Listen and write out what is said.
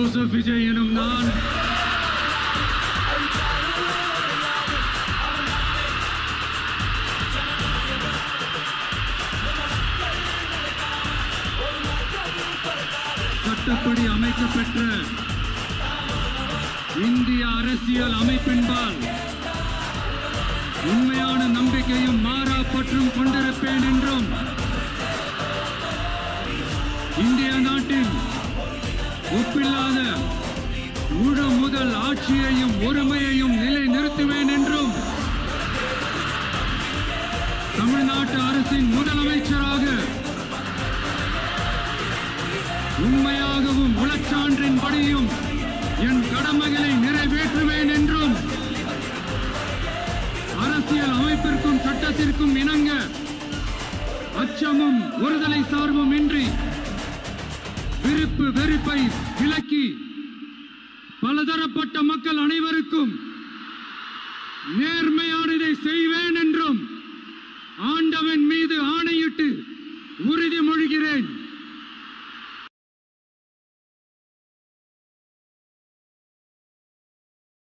விஜய் எனும் நான் சட்டப்படி அமைக்கப்பெற்ற இந்திய அரசியல் அமைப்பின்பால் உண்மையான நம்பிக்கையும் மாறா பற்றும் கொண்டிருப்பேன் என்றும் இந்திய நாட்டின் ஒப்பில்லாத முழு முதல் ஆட்சியையும் ஒருமையையும் நிலை நிறுத்துவேன் என்றும் தமிழ்நாட்டு அரசின் முதலமைச்சராக உண்மையாகவும் உளச்சான்றின்படியும் என் கடமைகளை நிறைவேற்றுவேன் என்றும் அரசியல் அமைப்பிற்கும் சட்டத்திற்கும் இணங்க அச்சமும் ஒருதலை சார்பும் இன்றி விருப்பு வெறுப்பை விலக்கி பலதரப்பட்ட மக்கள் அனைவருக்கும் நேர்மையானதை செய்வேன் என்றும் ஆண்டவன் மீது ஆணையிட்டு உறுதிமொழிகிறேன்.